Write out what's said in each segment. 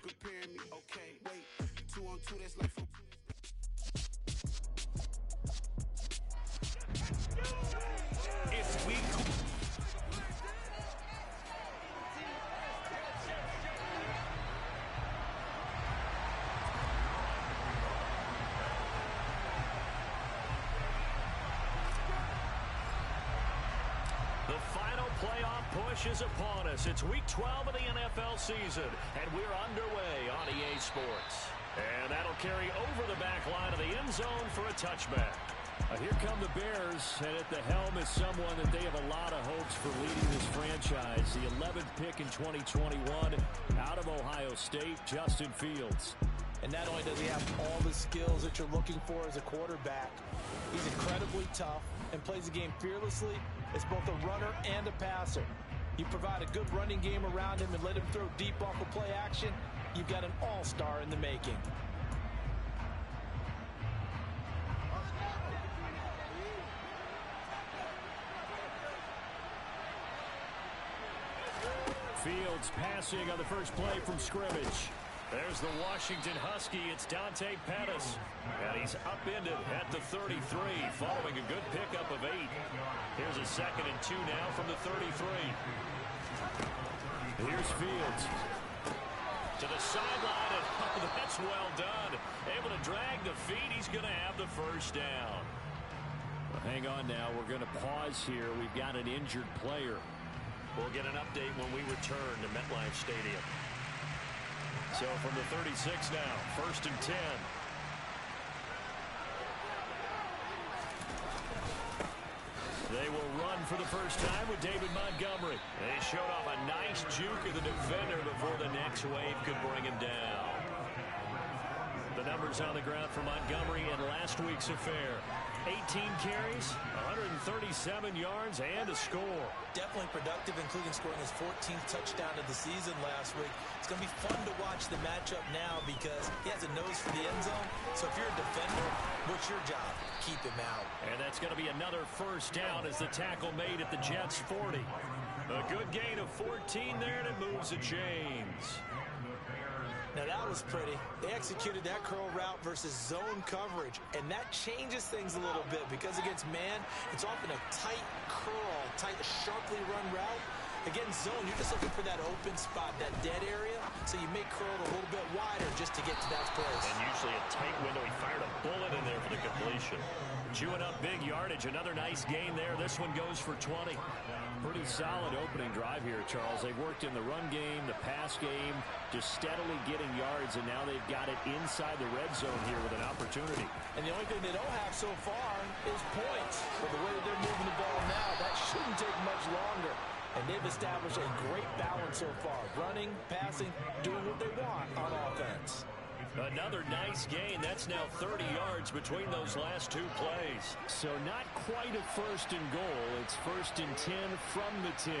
preparing me. Okay, wait, 2-on-2, that's like for. It's week. The final playoff push is upon us. It's week 12 of the NFL season, and we're underway on EA Sports. And that'll carry over the back line of the end zone for a touchback. Here come the Bears, and at the helm is someone that they have a lot of hopes for leading this franchise. The 11th pick in 2021 out of Ohio State, Justin Fields. And not only does he have all the skills that you're looking for as a quarterback, he's incredibly tough and plays the game fearlessly as both a runner and a passer. You provide a good running game around him and let him throw deep off of play action, you've got an all-star in the making. Fields passing on the first play from scrimmage. There's the Washington Husky. It's Dante Pettis. And he's upended at the 33, following a good pickup of 8. Here's a 2nd and 2 now from the 33. Here's Fields. To the sideline, and oh, that's well done. Able to drag the feet. He's going to have the first down. Well, hang on now. We're going to pause here. We've got an injured player. We'll get an update when we return to MetLife Stadium. So from the 36 now, 1st and 10. They will run for the first time with David Montgomery. They showed off a nice juke of the defender before the next wave could bring him down. The numbers on the ground for Montgomery in last week's affair. 18 carries, 137 yards, and a score. Definitely productive, including scoring his 14th touchdown of the season last week. It's going to be fun to watch the matchup now because he has a nose for the end zone. So if you're a defender, what's your job? Keep him out. And that's going to be another first down as the tackle made at the Jets' 40. A good gain of 14 there, and it moves the chains. Now that was pretty. They executed that curl route versus zone coverage, and that changes things a little bit because against man, it's often a tight curl, sharply run route. Against zone, you're just looking for that open spot, that dead area, so you may curl it a little bit wider just to get to that place. And usually a tight window. He fired a bullet in there for the completion. Chewing up big yardage. Another nice gain there. This one goes for 20. Pretty solid opening drive here, Charles. They've worked in the run game, the pass game, just steadily getting yards, and now they've got it inside the red zone here with an opportunity. And the only thing they don't have so far is points. But the way that they're moving the ball now, that shouldn't take much longer. And they've established a great balance so far. Running, passing, doing what they want on offense. Another nice gain. That's now 30 yards between those last 2 plays. So not quite a 1st and goal. It's 1st and 10 from the 10.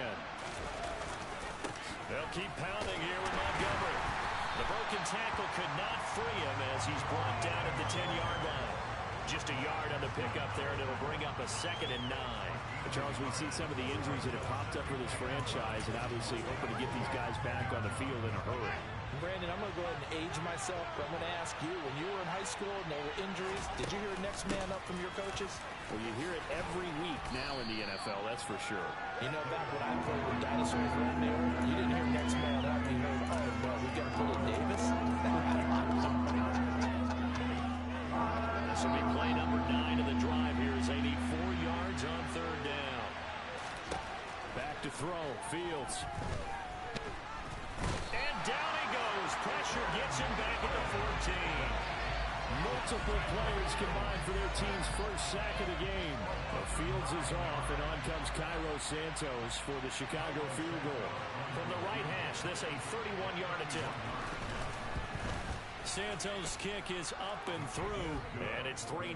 They'll keep pounding here with Montgomery. The broken tackle could not free him as he's brought down at the 10-yard line. Just a yard on the pickup there, and it'll bring up a 2nd and 9. But Charles, we see some of the injuries that have popped up for this franchise, and obviously hoping to get these guys back on the field in a hurry. Brandon, I'm going to go ahead and age myself, but I'm going to ask you, when you were in high school and there were injuries, did you hear next man up from your coaches? Well, you hear it every week now in the NFL, that's for sure. You know, back when I played with dinosaurs right there, you didn't hear next man up. You heard, oh, no, we got to put in Davis. This will be play number 9 of the drive here as they need 4 yards on 3rd down. Back to throw, Fields. And down he goes. Pressure gets him back at the 14. Multiple players combined for their team's first sack of the game. But Fields is off, and on comes Cairo Santos for the Chicago field goal. From the right hash, this a 31-yard attempt. Santos' kick is up and through, and it's 3-0.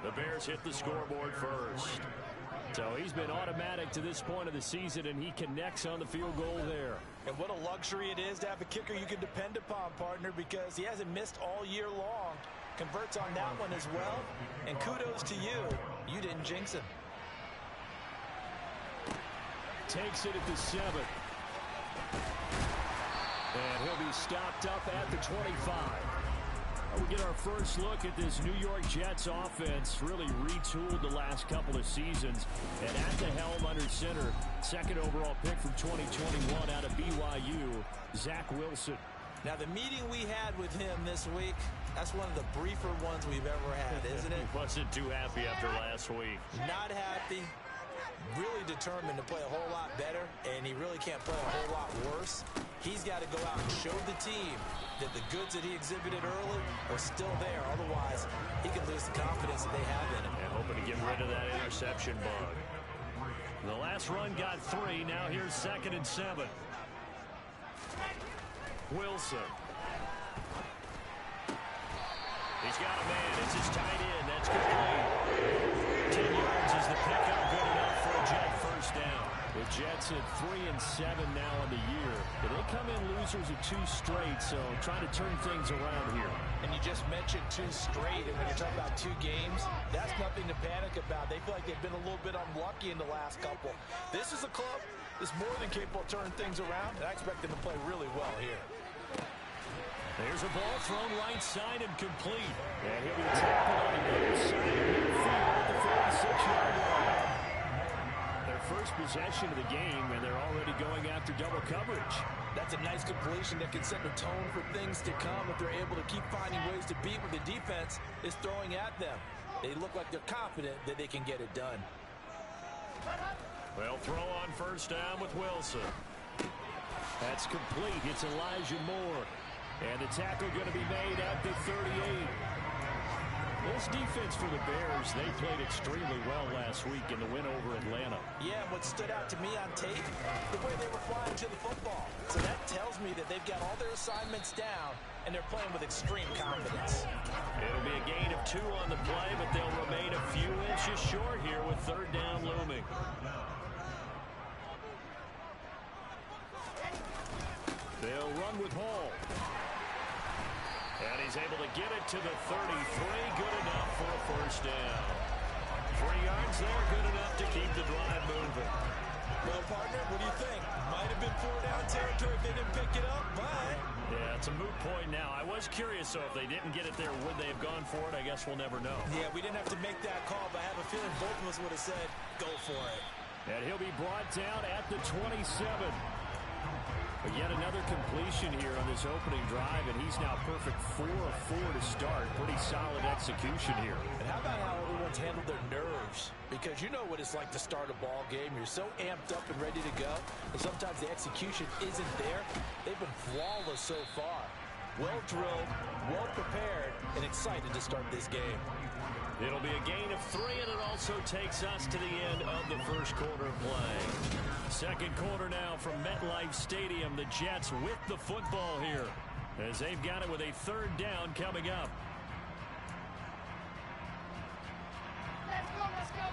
The Bears hit the scoreboard first. So he's been automatic to this point of the season, and he connects on the field goal there. And what a luxury it is to have a kicker you can depend upon, partner, because he hasn't missed all year long. Converts on that one as well, and kudos to you. You didn't jinx him. Takes it at the 7. And he'll be stopped up at the 25. We get our first look at this New York Jets offense, really retooled the last couple of seasons. And at the helm under center, second overall pick from 2021 out of BYU, Zach Wilson. Now, the meeting we had with him this week, that's one of the briefer ones we've ever had, isn't it? He wasn't too happy after last week. Not happy. Really determined to play a whole lot better, and he really can't play a whole lot worse. He's got to go out and show the team that the goods that he exhibited early are still there. Otherwise, he can lose the confidence that they have in him. And hoping to get rid of that interception bug. The last run got 3. Now here's 2nd and 7. Wilson. He's got a man. It's his tight end. That's complete. 10 yards is the pickup. Good enough for a Jet first down. The Jets at 3-7 now in the year. They come in losers of 2 straight, so trying to turn things around here. And you just mentioned 2 straight, and when you're talking about 2 games, that's nothing to panic about. They feel like they've been a little bit unlucky in the last couple. This is a club that's more than capable of turning things around, and I expect them to play really well here. There's a ball thrown right side and complete. And he'll be tackled on the other side of midfield at the 46-yard line. Their first possession of the game, and they're already going after double coverage. That's a nice completion that can set the tone for things to come if they're able to keep finding ways to beat what the defense is throwing at them. They look like they're confident that they can get it done. Well, throw on first down with Wilson. That's complete. It's Elijah Moore. And the tackle going to be made at the 38. This defense for the Bears, they played extremely well last week in the win over Atlanta. Yeah, what stood out to me on tape, the way they were flying to the football. So that tells me that they've got all their assignments down, and they're playing with extreme confidence. It'll be a gain of 2 on the play, but they'll remain a few inches short here with 3rd down looming. They'll run with Hall. And he's able to get it to the 33. Good enough for a first down. 3 yards there, good enough to keep the drive moving. Well, partner, what do you think? Might have been 4-down territory if they didn't pick it up, but... Yeah, it's a moot point now. I was curious, so if they didn't get it there, would they have gone for it? I guess we'll never know. Yeah, we didn't have to make that call, but I have a feeling both of us would have said, go for it. And he'll be brought down at the 27. But yet another completion here on this opening drive, and he's now perfect 4 of 4 to start. Pretty solid execution here. And how about how everyone's handled their nerves? Because you know what it's like to start a ball game. You're so amped up and ready to go, and sometimes the execution isn't there. They've been flawless so far. Well drilled, well prepared, and excited to start this game. It'll be a gain of 3, and it also takes us to the end of the first quarter of play. Second quarter now from MetLife Stadium. The Jets with the football here as they've got it with a 3rd down coming up.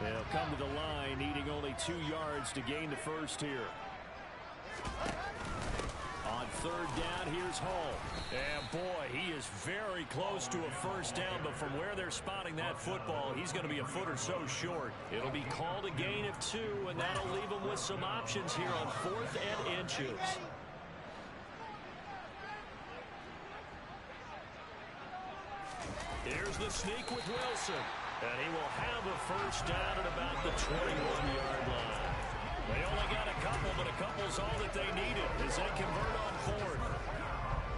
They'll come to the line, needing only 2 yards to gain the first here. On 3rd down, here's Hall. And boy, he is very close to a first down, but from where they're spotting that football, he's going to be a foot or so short. It'll be called a gain of 2, and that'll leave him with some options here on 4th and inches. Here's the sneak with Wilson, and he will have a first down at about the 21-yard line. They only got a couple, but a couple's all that they needed as they convert on 4th.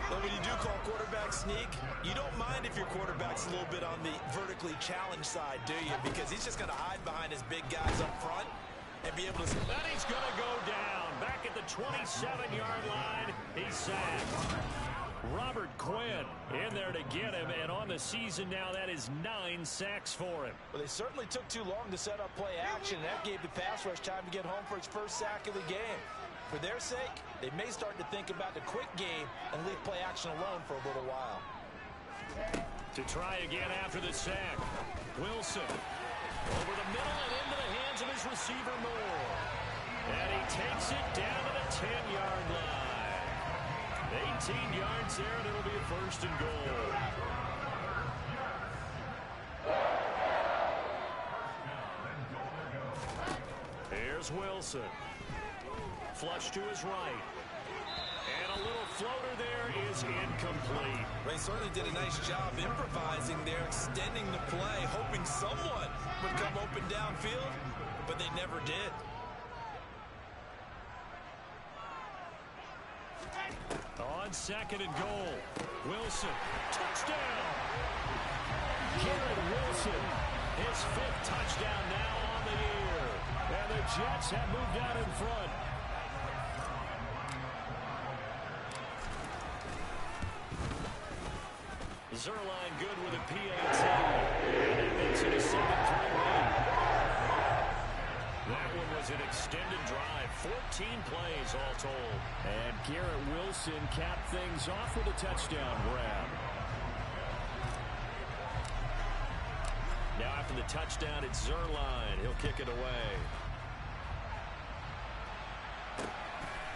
But when you do call quarterback sneak, you don't mind if your quarterback's a little bit on the vertically challenged side, do you? Because he's just going to hide behind his big guys up front and be able to... Then he's going to go down. Back at the 27-yard line, he's sacked. Robert Quinn in there to get him, and on the season now, that is 9 sacks for him. Well, they certainly took too long to set up play action, and that gave the pass rush time to get home for its first sack of the game. For their sake, they may start to think about the quick game and leave play action alone for a little while. To try again after the sack, Wilson over the middle and into the hands of his receiver Moore. And he takes it down to the 10-yard line. 18 yards there, and it'll be a 1st and goal. Here's Wilson. Flush to his right. And a little floater there is incomplete. They certainly did a nice job improvising there, extending the play, hoping someone would come open downfield, but they never did. On 2nd and goal, Wilson, touchdown! Garrett Wilson, his 5th touchdown now on the year. And the Jets have moved out in front. Zuerlein good with a PAT. And it makes it a 7-3 lead. That one was an extended drive. 14 plays all told. And Garrett Wilson capped things off with a touchdown grab. Now after the touchdown, it's Zuerlein. He'll kick it away.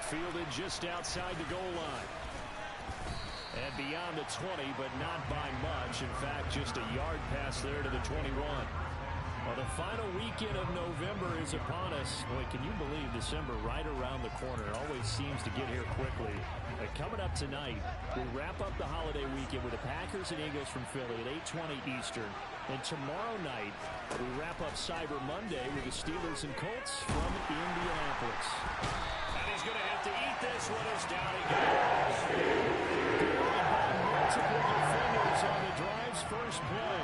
Fielded just outside the goal line. And beyond the 20, but not by much. In fact, just a yard pass there to the 21. Well, the final weekend of November is upon us. Boy, can you believe December right around the corner? It always seems to get here quickly. But coming up tonight, we wrap up the holiday weekend with the Packers and Eagles from Philly at 8:20 Eastern. And tomorrow night, we wrap up Cyber Monday with the Steelers and Colts from Indianapolis. And he's going to have to eat this one as down he goes. Multiple defenders on the drive's first play.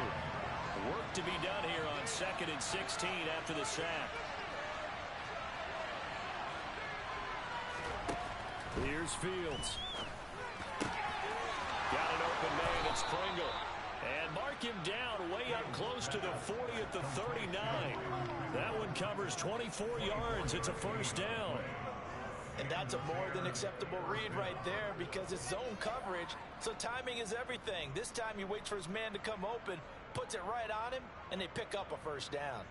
Work to be done here on 2nd and 16 after the sack. Here's Fields. Got an open man. It's Pringle. And mark him down way up close to the 40 at the 39. That one covers 24 yards. It's a first down. And that's a more than acceptable read right there because it's zone coverage, so timing is everything. This time he waits for his man to come open, puts it right on him, and they pick up a first down.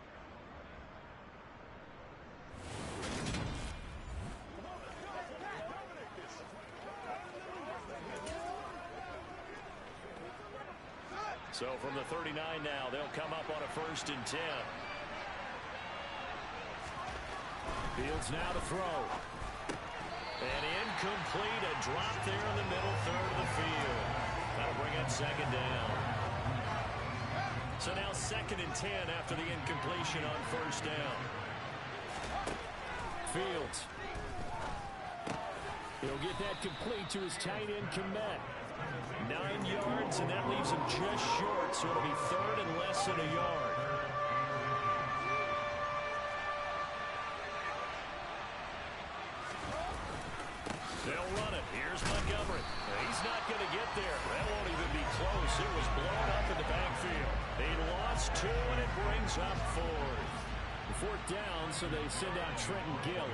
So from the 39 now, they'll come up on a 1st and 10. Fields now to throw. And incomplete, a drop there in the middle third of the field. That'll bring up 2nd down. So now 2nd and 10 after the incompletion on 1st down. Fields. He'll get that complete to his tight end, Kmet. 9 yards, and that leaves him just short, so it'll be 3rd and less than a yard. They'll run it. Here's Montgomery. He's not going to get there. That won't even be close. It was blown up in the backfield. They lost 2, and it brings up 4th. 4th down, so they send out Trenton Gill.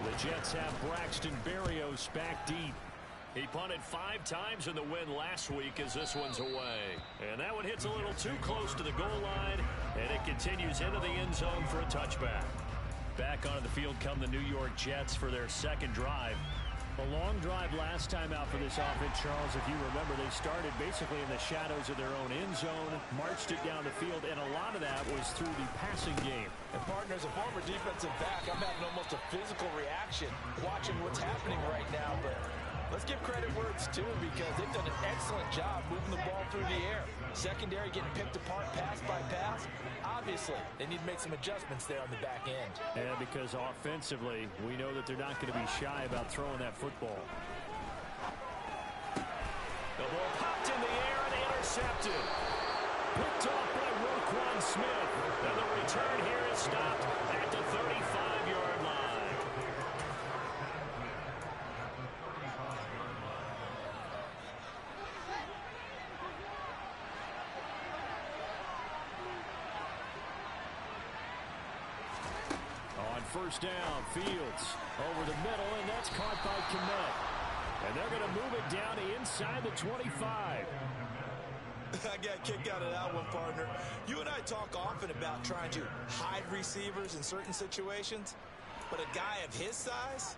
The Jets have Braxton Berrios back deep. He punted 5 times in the win last week as this one's away. And that one hits a little too close to the goal line, and it continues into the end zone for a touchback. Back onto the field come the New York Jets for their 2nd drive. A long drive last time out for this offense, Charles. If you remember, they started basically in the shadows of their own end zone, marched it down the field, and a lot of that was through the passing game. And partner, as a former defensive back, I'm having almost a physical reaction watching what's happening right now. But let's give credit where it's due because they've done an excellent job moving the ball through the air. Secondary getting picked apart pass by pass. Obviously, they need to make some adjustments there on the back end. Yeah, because offensively, we know that they're not going to be shy about throwing that football. The ball popped in the air and intercepted. Picked off by Roquan Smith. And the return here is stopped at the 35-yard line. First down, Fields over the middle, and that's caught by Kmet. And they're going to move it down inside the 25. I got a kick out of that one, partner. You and I talk often about trying to hide receivers in certain situations, but a guy of his size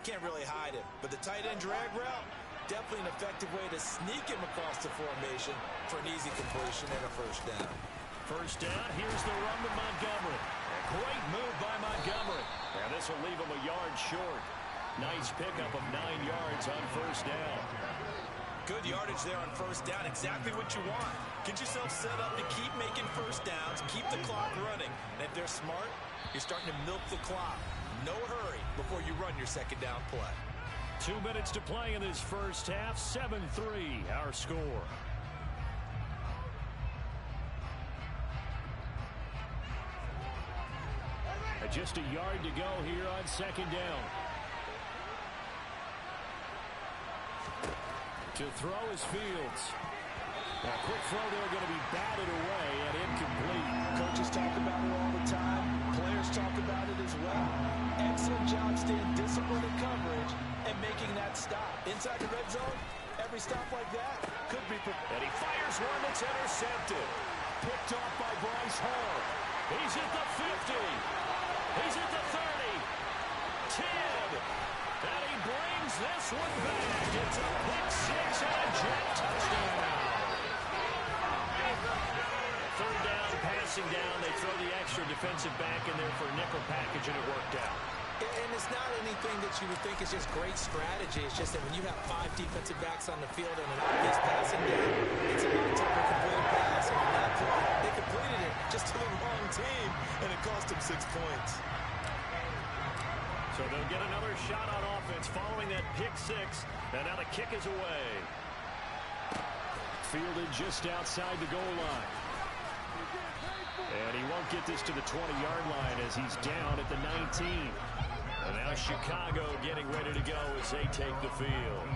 can't really hide him. But the tight end drag route, definitely an effective way to sneak him across the formation for an easy completion and a first down. First down, here's the run to Montgomery. A great move by Montgomery. And this will leave him a yard short. Nice pickup of 9 yards on first down. Good yardage there on first down. Exactly what you want. Get yourself set up to keep making first downs, keep the clock running. And if they're smart, you're starting to milk the clock. No hurry before you run your second down play. 2 minutes to play in this first half. 7-3 our score. Just a yard to go here on second down. To throw is Fields. A quick throw there going to be batted away and incomplete. Coaches talk about it all the time. Players talk about it as well. Excellent job staying disciplined in coverage and making that stop. Inside the red zone, every stop like that could be... And he fires one that's intercepted. Picked off by Bryce Hall. He's at the 50. He's at the 30. 10. And he brings this one back. It's a pick six and a jet touchdown. Third down, passing down. They throw the extra defensive back in there for a nickel package, and it worked out. And it's not anything that you would think is just great strategy. It's just that when you have 5 defensive backs on the field and an obvious passing down, it's a lot tougher to complete a pass. And on that play, they completed it just to the wrong team, and it cost them 6 points. So they'll get another shot on offense following that pick six, and now the kick is away. Fielded just outside the goal line. And he won't get this to the 20-yard line as he's down at the 19. And now Chicago getting ready to go as they take the field.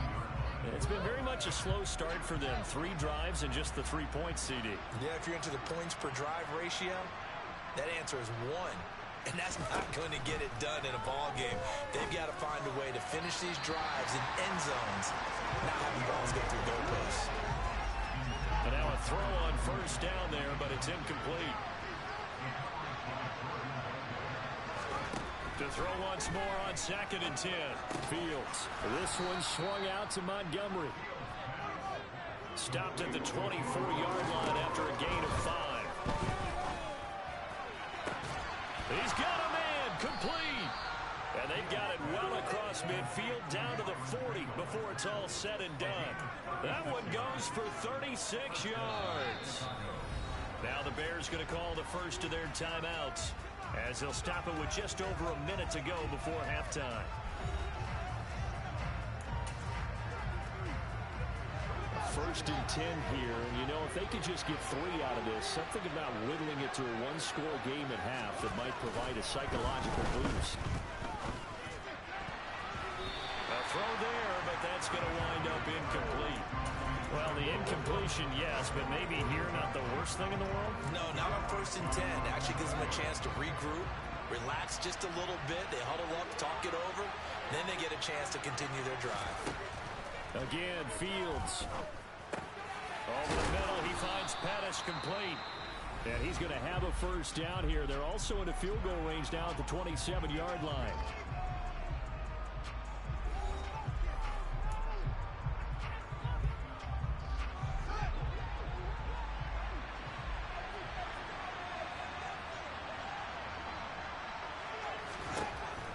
It's been very much a slow start for them. 3 drives and just the 3 points, CD. Yeah, if you're into the points per drive ratio, that answer is 1. And that's not going to get it done in a ball game. They've got to find a way to finish these drives in end zones, not having balls go through goalposts. And now a throw on first down there, but it's incomplete. To throw once more on 2nd and 10. Fields. This one swung out to Montgomery. Stopped at the 24-yard line after a gain of 5. He's got a man complete. And they've got it well across midfield down to the 40 before it's all said and done. That one goes for 36 yards. Now the Bears going to call the first of their timeouts as they'll stop it with just over a minute to go before halftime. First and 10 here, and you know, if they could just get 3 out of this, something about whittling it to a 1-score game at half that might provide a psychological boost. A throw there, but that's going to wind up incomplete. Well, the incompletion, yes, but maybe here not the worst thing in the world? No, not on 1st and 10. It actually gives them a chance to regroup, relax just a little bit. They huddle up, talk it over, then they get a chance to continue their drive. Again, Fields. Over the middle, he finds Pettis complete. And he's going to have a first down here. They're also in a field goal range now at the 27-yard line.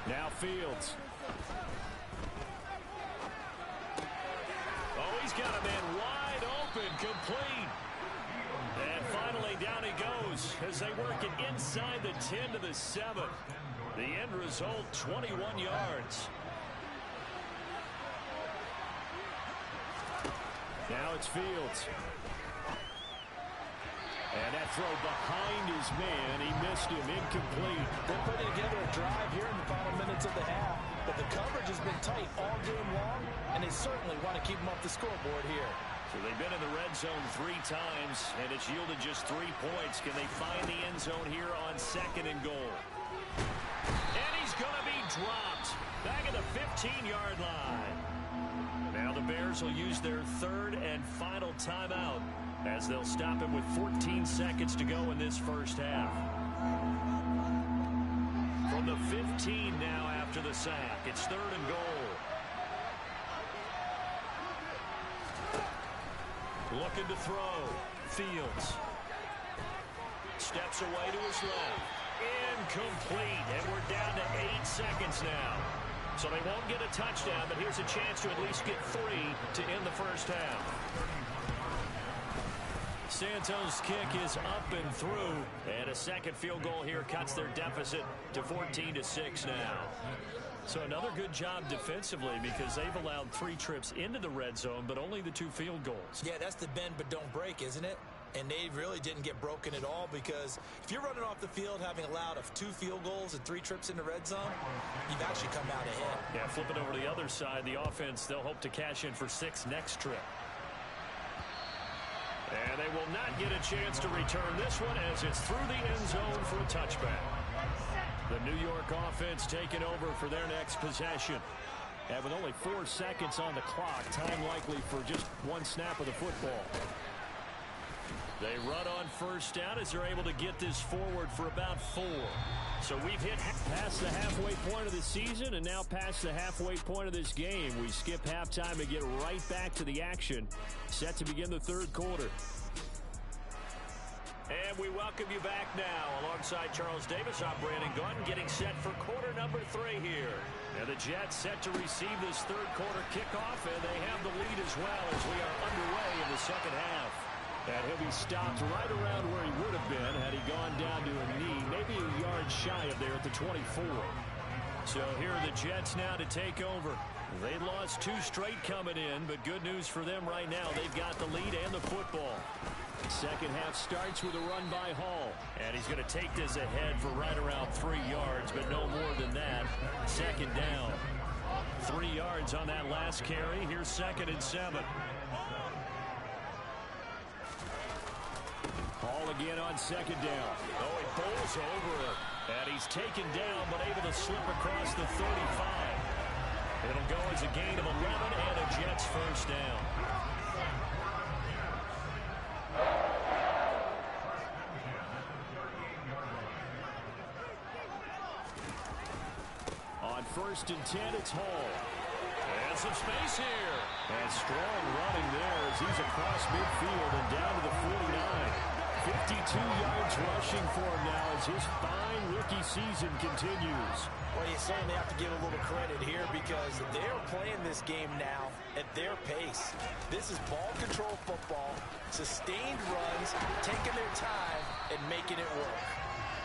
Now Fields. Oh, he's got a man wide open, complete. And finally down he goes as they work it inside the 10 to the 7. The end result, 21 yards. Now it's Fields. And that throw behind his man. He missed him, incomplete. They're putting together a drive here in the final minutes of the half. But the coverage has been tight all game long, and they certainly want to keep them off the scoreboard here. So they've been in the red zone 3 times, and it's yielded just 3 points. Can they find the end zone here on 2nd and goal? And he's going to be dropped back at the 15-yard line. Now the Bears will use their 3rd and final timeout as they'll stop it with 14 seconds to go in this first half. From the 15 now after the sack, it's 3rd and goal. Looking to throw. Fields. Steps away to his left. Incomplete. And we're down to 8 seconds now. So they won't get a touchdown, but here's a chance to at least get 3 to end the first half. Santos' kick is up and through, and a second field goal here cuts their deficit to 14-6 now. So another good job defensively because they've allowed 3 trips into the red zone, but only the 2 field goals. Yeah, that's the bend but don't break, isn't it? And they really didn't get broken at all because if you're running off the field having allowed 2 field goals and 3 trips in the red zone, you've actually come out ahead. Yeah, flip it over to the other side. The offense, they'll hope to cash in for 6 next trip. And they will not get a chance to return this one as it's through the end zone for a touchback. The New York offense taking over for their next possession. And with only 4 seconds on the clock, time likely for just 1 snap of the football. They run on first down as they're able to get this forward for about 4. So we've hit past the halfway point of the season and now past the halfway point of this game. We skip halftime and get right back to the action. Set to begin the third quarter. And we welcome you back now. Alongside Charles Davis, I'm Brandon Gaudin getting set for quarter number 3 here. And the Jets set to receive this third quarter kickoff, and they have the lead as well as we are underway in the second half. And he'll be stopped right around where he would have been had he gone down to a knee, maybe a yard shy of there at the 24. So here are the Jets now to take over. They lost 2 straight coming in, but good news for them right now. They've got the lead and the football. Second half starts with a run by Hall. And he's going to take this ahead for right around 3 yards, but no more than that. Second down. 3 yards on that last carry. Here's 2nd and 7. Hall again on 2nd down. Oh, he bowls over it. And he's taken down, but able to slip across the 35. It'll go as a gain of 11 and a Jets first down. On 1st and 10, it's Hall. And some space here. And strong running there as he's across midfield and down to the 49. 52 yards rushing for him now as his fine rookie season continues. Well, you certainly have to give a little credit here because they're playing this game now at their pace. This is ball control football, sustained runs, taking their time and making it work.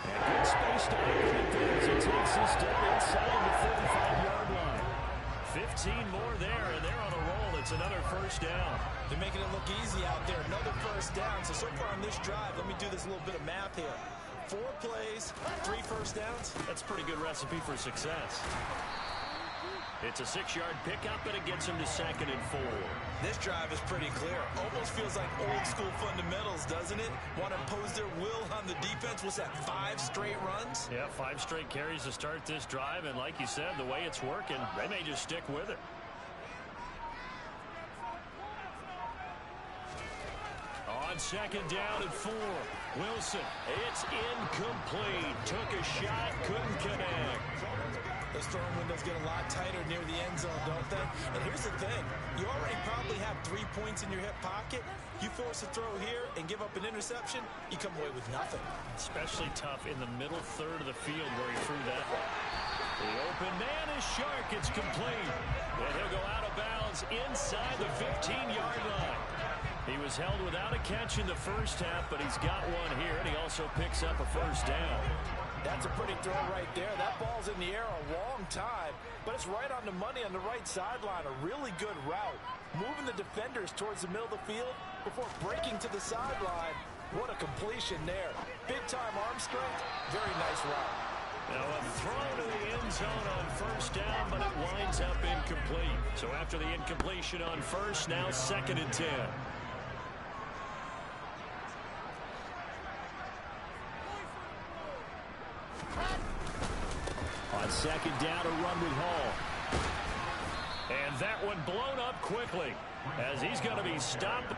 And good space to open it there as he takes this down inside the 35-yard line. 15 more there, and they're on a roll. It's another first down. They're making it look easy out there. Another first down. So far on this drive, let me do this little bit of math here. 4 plays, 3 first downs. That's a pretty good recipe for success. It's a 6-yard pickup, and it gets him to 2nd and 4. This drive is pretty clear. Almost feels like old school fundamentals, doesn't it? Want to impose their will on the defense. What's that, 5 straight runs? Yeah, 5 straight carries to start this drive, and like you said, the way it's working, they may just stick with it. On 2nd down and 4, Wilson. It's incomplete. Took a shot, couldn't connect. Those throwing windows get a lot tighter near the end zone, don't they? And here's the thing. You already probably have 3 points in your hip pocket. You force a throw here and give up an interception, you come away with nothing. Especially tough in the middle third of the field where he threw that one. The open man is Shark. It's complete. And he'll go out of bounds inside the 15-yard line. He was held without a catch in the first half, but he's got one here, and he also picks up a first down. That's a pretty throw right there. That ball's in the air a long time, but it's right on the money on the right sideline. A really good route. Moving the defenders towards the middle of the field before breaking to the sideline. What a completion there. Big-time arm strength. Very nice route. Now a throw to the end zone on first down, but it winds up incomplete. So after the incompletion on first, now 2nd and 10. On 2nd down, a run with Hall. And that one blown up quickly as he's going to be stopped.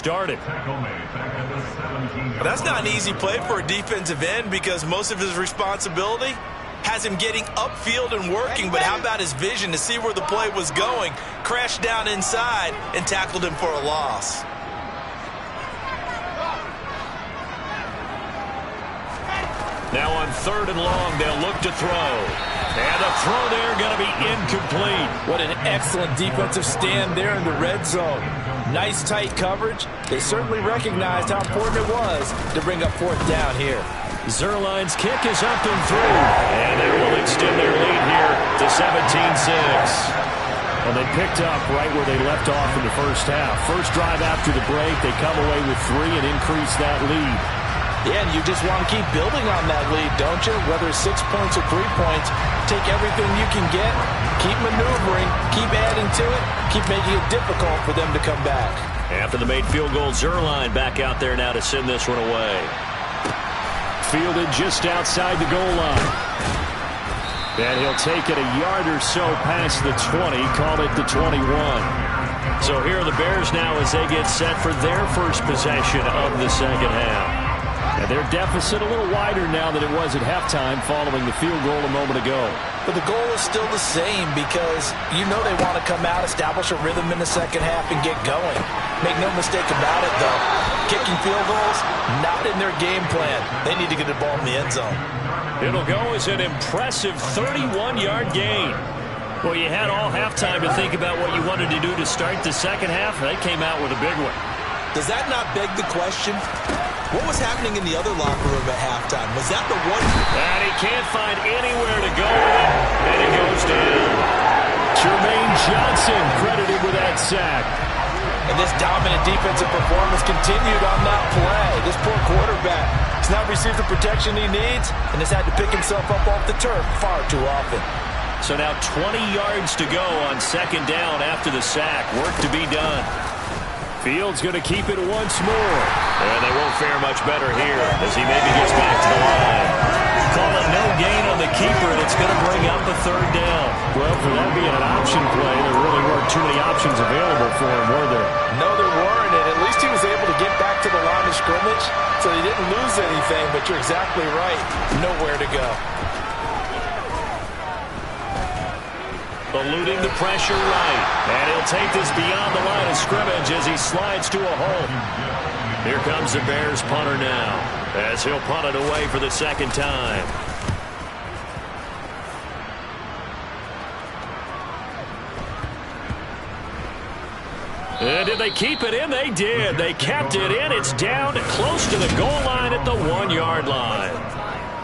started. That's not an easy play for a defensive end because most of his responsibility has him getting upfield and working, but how about his vision to see where the play was going, crashed down inside, and tackled him for a loss. Now on 3rd and long, they'll look to throw. And the throw there going to be incomplete. What an excellent defensive stand there in the red zone. Nice tight coverage. They certainly recognized how important it was to bring up 4th down here. Zuerlein's kick is up and through. And they will extend their lead here to 17-6. Well, they picked up right where they left off in the first half. First drive after the break, they come away with 3 and increase that lead. Yeah, and you just want to keep building on that lead, don't you? Whether it's 6 points or 3 points, take everything you can get, keep maneuvering, keep adding to it, keep making it difficult for them to come back. After the made field goal, Zuerlein back out there now to send this one away. Fielded just outside the goal line. And he'll take it a yard or so past the 20, call it the 21. So here are the Bears now as they get set for their first possession of the second half. And their deficit a little wider now than it was at halftime following the field goal a moment ago. But the goal is still the same because you know they want to come out, establish a rhythm in the second half, and get going. Make no mistake about it, though. Kicking field goals, not in their game plan. They need to get the ball in the end zone. It'll go as an impressive 31-yard gain. Well, you had all halftime to think about what you wanted to do to start the second half. They came out with a big one. Does that not beg the question? What was happening in the other locker room at halftime? Was that the one? And he can't find anywhere to go with it, and it goes down. Jermaine Johnson credited with that sack. And this dominant defensive performance continued on that play. This poor quarterback has not received the protection he needs and has had to pick himself up off the turf far too often. So now 20 yards to go on 2nd down after the sack. Work to be done. Fields going to keep it once more. And they won't fare much better here as he maybe gets back to the line. Call it no gain on the keeper, and it's going to bring up a 3rd down. Well, for that being an option play, there really weren't too many options available for him, were there? No, there weren't, and at least he was able to get back to the line of scrimmage, so he didn't lose anything, but you're exactly right. Nowhere to go. Eluding the pressure right. And he'll take this beyond the line of scrimmage as he slides to a hole. Here comes the Bears punter now as he'll punt it away for the 2nd time. And did they keep it in? They did. They kept it in. It's down close to the goal line at the 1-yard line.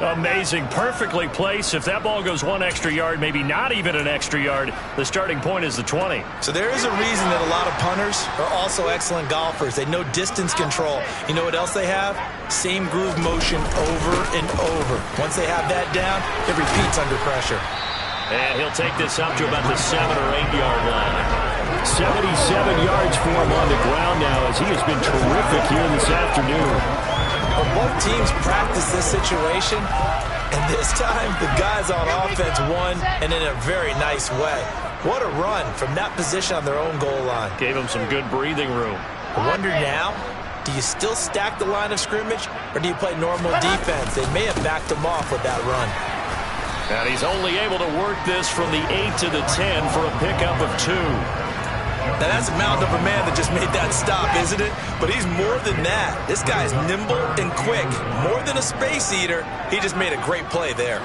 Amazing. Perfectly placed. If that ball goes 1 extra yard, maybe not even an extra yard, the starting point is the 20. So there is a reason that a lot of punters are also excellent golfers. They know distance control. You know what else they have? Same groove motion over and over. Once they have that down, it repeats under pressure. And he'll take this up to about the 7 or 8 yard line. 77 yards for him on the ground now as he has been terrific here this afternoon. But both teams practice this situation, and this time the guys on offense won, and in a very nice way. What a run from that position on their own goal line. Gave him some good breathing room. I wonder now, do you still stack the line of scrimmage, or do you play normal defense? They may have backed him off with that run. And he's only able to work this from the 8 to the 10 for a pickup of 2. Now that's a mountain of a man that just made that stop, isn't it? But he's more than that. This guy's nimble and quick. More than a space eater, he just made a great play there.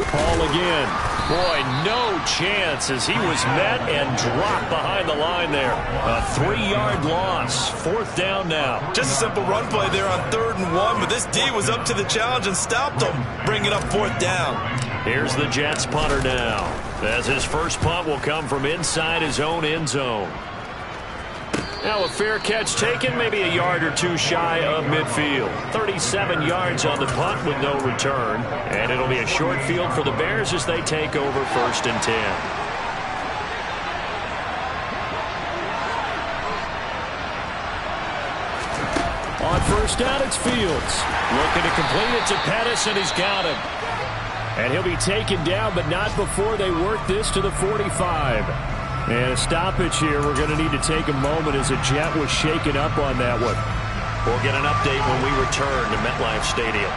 Paul again. Boy, no chance as he was met and dropped behind the line there. A 3-yard loss. 4th down now. Just a simple run play there on 3rd and 1, but this D was up to the challenge and stopped him, bringing up 4th down. Here's the Jets punter now, as his first punt will come from inside his own end zone. Now a fair catch taken, maybe a yard or 2 shy of midfield. 37 yards on the punt with no return. And it'll be a short field for the Bears as they take over 1st and 10. On first down, it's Fields. Looking to complete it to Pettis, and he's got him. And he'll be taken down, but not before they work this to the 45. And a stoppage here. We're going to need to take a moment as a Jet was shaken up on that one. We'll get an update when we return to MetLife Stadium.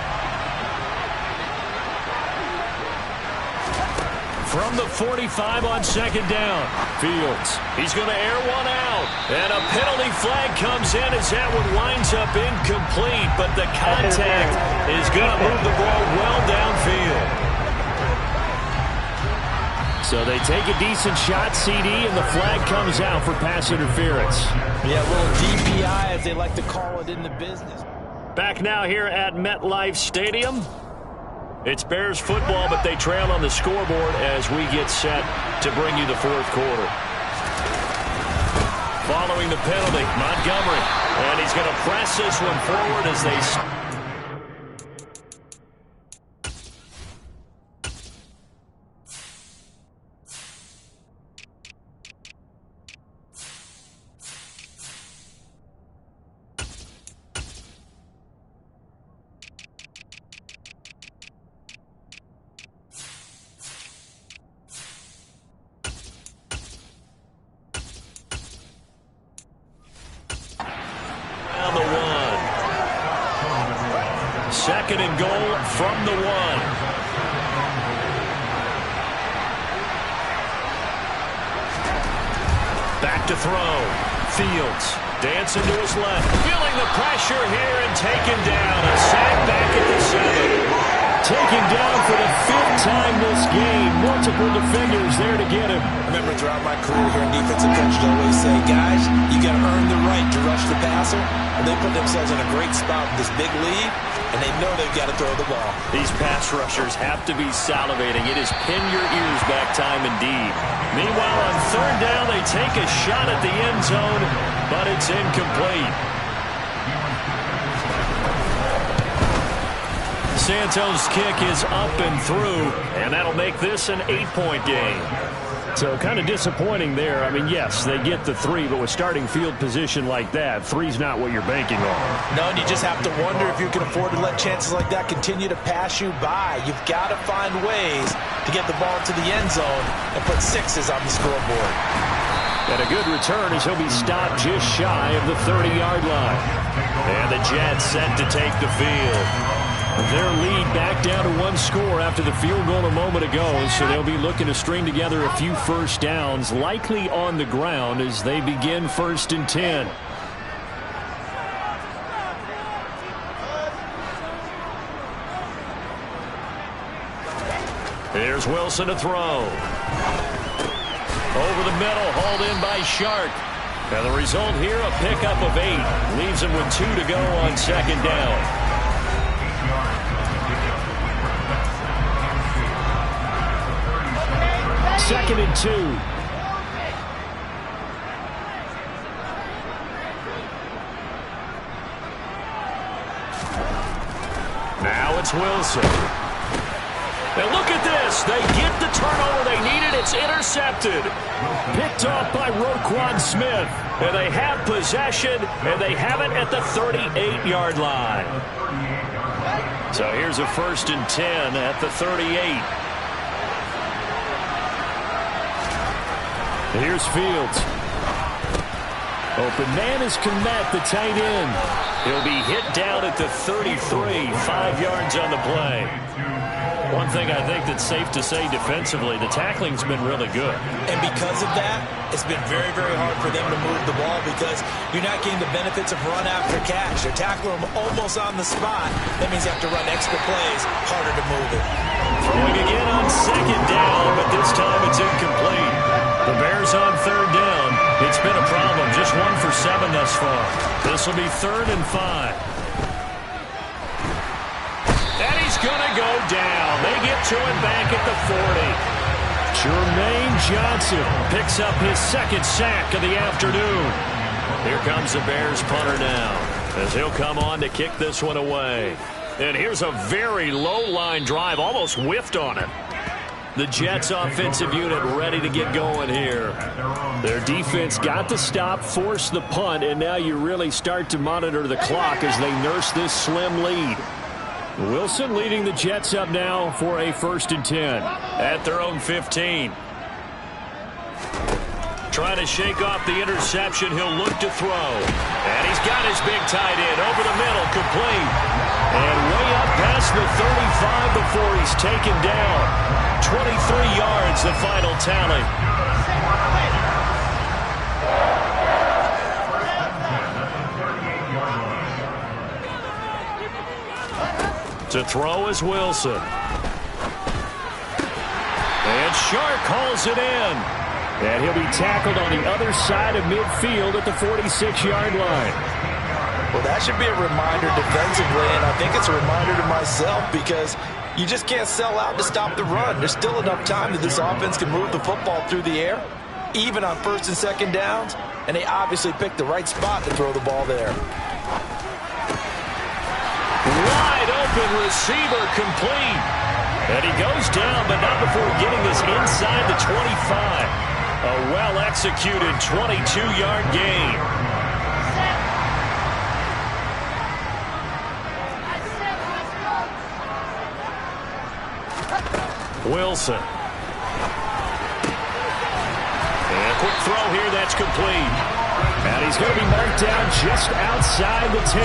From the 45 on second down, Fields. He's going to air one out. And a penalty flag comes in as that one winds up incomplete. But the contact is going to move the ball well downfield. So they take a decent shot, CD, and the flag comes out for pass interference. Yeah, a little DPI, as they like to call it in the business. Back now here at MetLife Stadium. It's Bears football, but they trail on the scoreboard as we get set to bring you the fourth quarter. Following the penalty, Montgomery. And he's going to press this one forward as they... Second and goal from the 1. Back to throw. Fields dancing to his left. Feeling the pressure here and taken down. A sack back at the 7. Taken down for the 5th time this game. Multiple defenders there to get him. I remember throughout my career here in defensive coaches always say, guys, you got to earn the right to rush the passer. And they put themselves in a great spot with this big lead, and they know they've got to throw the ball. These pass rushers have to be salivating. It is pin your ears back time indeed. Meanwhile, on third down, they take a shot at the end zone, but it's incomplete. Santos' kick is up and through, and that'll make this an 8-point game. So kind of disappointing there. I mean, yes, they get the 3, but with starting field position like that, 3's not what you're banking on. No, and you just have to wonder if you can afford to let chances like that continue to pass you by. You've got to find ways to get the ball to the end zone and put 6s on the scoreboard. And a good return as he'll be stopped just shy of the 30-yard line. And the Jets set to take the field. Their lead back down to 1 score after the field goal a moment ago, so they'll be looking to string together a few first downs, likely on the ground as they begin 1st and 10. Here's Wilson to throw. Over the middle, hauled in by Shark. And the result here, a pickup of 8. Leaves him with 2 to go on second down. 2nd and 2. Now it's Wilson. And look at this. They get the turnover they needed. It's intercepted. Picked off by Roquan Smith. And they have possession, and they have it at the 38-yard line. So here's a 1st and 10 at the 38. Here's Fields. Open man is Kmet, the tight end. He'll be hit down at the 33, 5 yards on the play. One thing I think that's safe to say defensively, the tackling's been really good. And because of that, it's been very, very hard for them to move the ball because you're not getting the benefits of run after catch. They're tackling them almost on the spot. That means you have to run extra plays, harder to move it. Throwing again on second down, but this time it's incomplete. The Bears on third down. It's been a problem. Just 1 for 7 thus far. This will be 3rd and 5. And he's going to go down. They get to him back at the 40. Jermaine Johnson picks up his 2nd sack of the afternoon. Here comes the Bears punter now as he'll come on to kick this one away. And here's a very low line drive, almost whiffed on it. The Jets offensive unit ready to get going here. Their defense got the stop, forced the punt, and now you really start to monitor the clock as they nurse this slim lead. Wilson leading the Jets up now for a 1st and 10. At their own 15. Trying to shake off the interception. He'll look to throw. And he's got his big tight end over the middle, complete. And way up past the 35 before he's taken down. 23 yards, the final tally. To throw is Wilson. And Shark hauls it in. And he'll be tackled on the other side of midfield at the 46-yard line. Well, that should be a reminder defensively, and I think it's a reminder to myself because you just can't sell out to stop the run. There's still enough time that this offense can move the football through the air, even on 1st and 2nd downs, and they obviously picked the right spot to throw the ball there. Wide open receiver, complete. And he goes down, but not before getting this inside the 25. A well-executed 22-yard gain. Wilson. And a quick throw here, that's complete. And he's going to be marked down just outside the 10.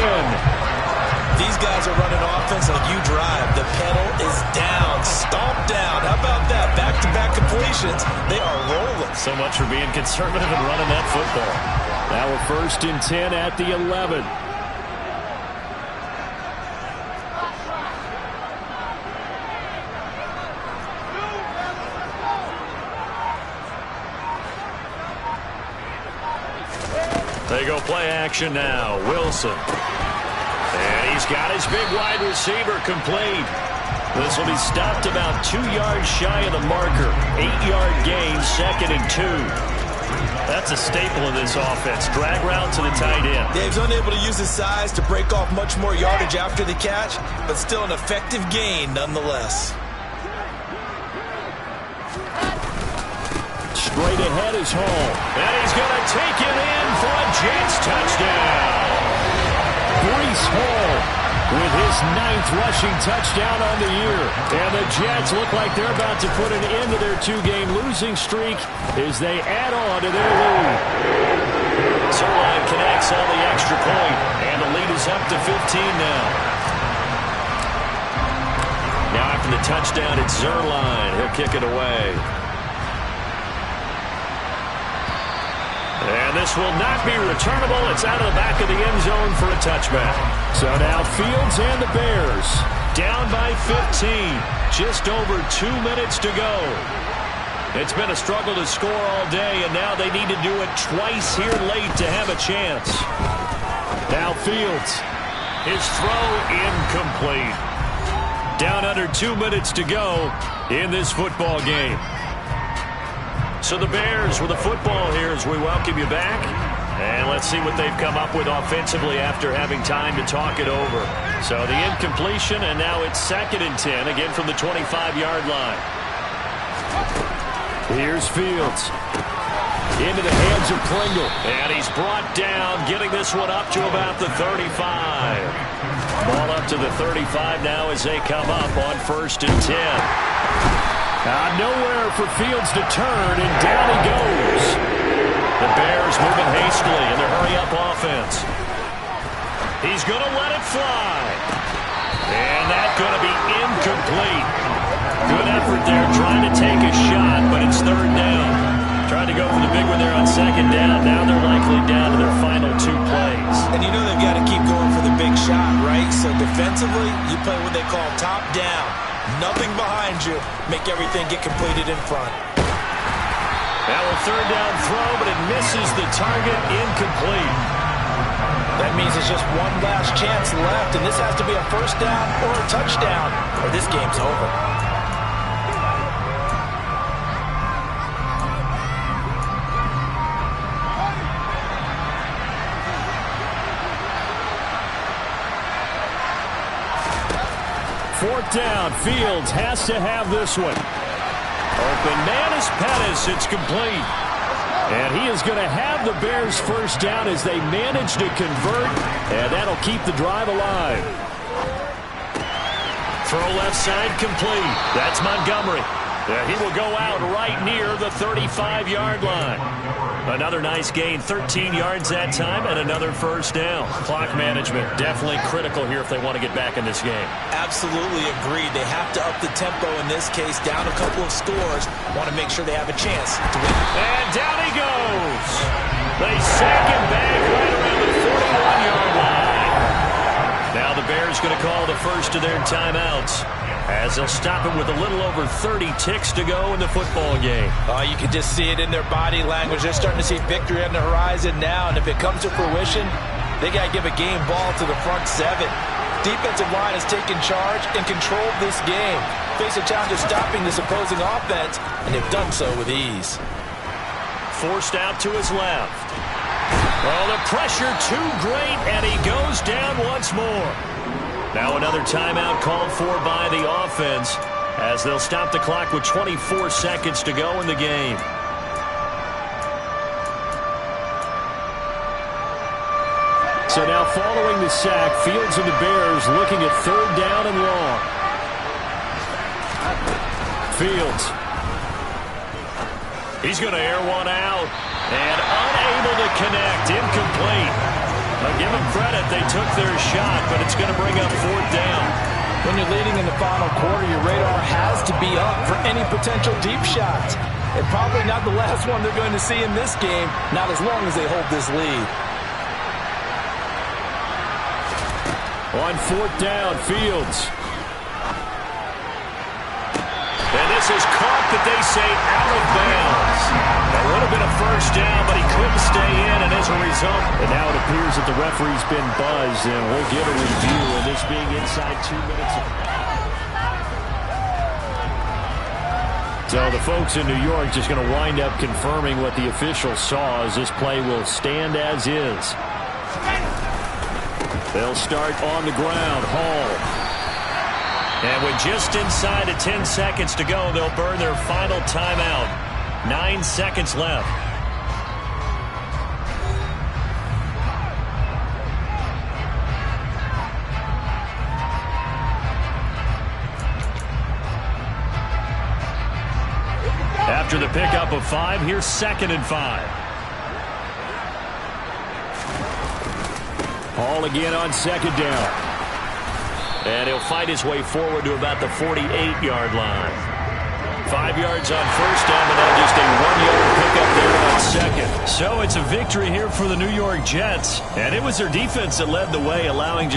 These guys are running offense like you drive. The pedal is down, stomped down. How about that? Back-to-back completions. They are rolling. So much for being conservative and running that football. Now a 1st and 10 at the 11. They go play action now. Wilson. And he's got his big wide receiver complete. This will be stopped about 2 yards shy of the marker. 8-yard gain, 2nd and 2. That's a staple of this offense. Drag route to the tight end. Dave's unable to use his size to break off much more yardage after the catch, but still an effective gain nonetheless. Straight ahead is Hall. And he's going to take it in for a Jets touchdown. Breece Hall with his 9th rushing touchdown on the year. And the Jets look like they're about to put an end to their 2-game losing streak as they add on to their lead. Zerline connects on the extra point, and the lead is up to 15 now. Now after the touchdown, it's Zerline. He'll kick it away. And this will not be returnable. It's out of the back of the end zone for a touchback. So now Fields and the Bears down by 15. Just over 2 minutes to go. It's been a struggle to score all day, and now they need to do it twice here late to have a chance. Now Fields. His throw incomplete. Down under 2 minutes to go in this football game. So the Bears with the football here as we welcome you back. And let's see what they've come up with offensively after having time to talk it over. So the incompletion, and now it's 2nd and 10, again from the 25-yard line. Here's Fields. Into the hands of Pringle. And he's brought down, getting this one up to about the 35. Ball up to the 35 now as they come up on 1st and 10. Nowhere for Fields to turn, and down he goes. The Bears moving hastily in their hurry-up offense. He's going to let it fly. And that's going to be incomplete. Good effort there trying to take a shot, but it's 3rd down. Trying to go for the big one there on 2nd down. Now they're likely down to their final 2 plays. And you know they've got to keep going for the big shot, right? So defensively, you play what they call top down. Nothing behind you. Make everything get completed in front. Now a 3rd down throw, but it misses the target, incomplete. That means it's just one last chance left, and this has to be a 1st down or a touchdown, or this game's over. Fourth down. Fields has to have this one. open. Manus Pettis, it's complete. And he is going to have the Bears first down as they manage to convert, and that'll keep the drive alive. Throw left side complete. That's Montgomery. He will go out right near the 35-yard line. Another nice gain, 13 yards that time, and another first down. Clock management definitely critical here if they want to get back in this game. Absolutely agreed. They have to up the tempo in this case, down a couple of scores. Want to make sure they have a chance to win. And down he goes. They sack him back right around the 41-yard line. Now the Bears going to call the first of their timeouts, as they'll stop him with a little over 30 ticks to go in the football game. You can just see it in their body language. They're starting to see victory on the horizon now, and if it comes to fruition, they got to give a game ball to the front seven. Defensive line has taken charge and controlled this game. Face a challenge of stopping this opposing offense, and they've done so with ease. Forced out to his left. Well, the pressure too great, and he goes down once more. Now another timeout called for by the offense, as they'll stop the clock with 24 seconds to go in the game. So now following the sack, Fields and the Bears looking at third down and long. Fields. He's going to air one out, and unable to connect, incomplete. Give them credit, they took their shot, but it's going to bring up fourth down. When you're leading in the final quarter, your radar has to be up for any potential deep shots. And probably not the last one they're going to see in this game, not as long as they hold this lead. On fourth down, Fields. And this is caught, but they say out of bounds. That would have been a first down, but he couldn't stay in, and as a result, and now it appears that the referee's been buzzed, and we'll get a review, and this being inside 2 minutes. So the folks in New York just going to wind up confirming what the official saw, as this play will stand as is. They'll start on the ground. Hall. And with just inside of 10 seconds to go, they'll burn their final timeout. 9 seconds left. After the pickup of 5, here's 2nd and 5. Hall again on 2nd down. And he'll fight his way forward to about the 48-yard line. 5 yards on first down, and now just a 1-yard pickup there on 2nd. So it's a victory here for the New York Jets. And it was their defense that led the way, allowing just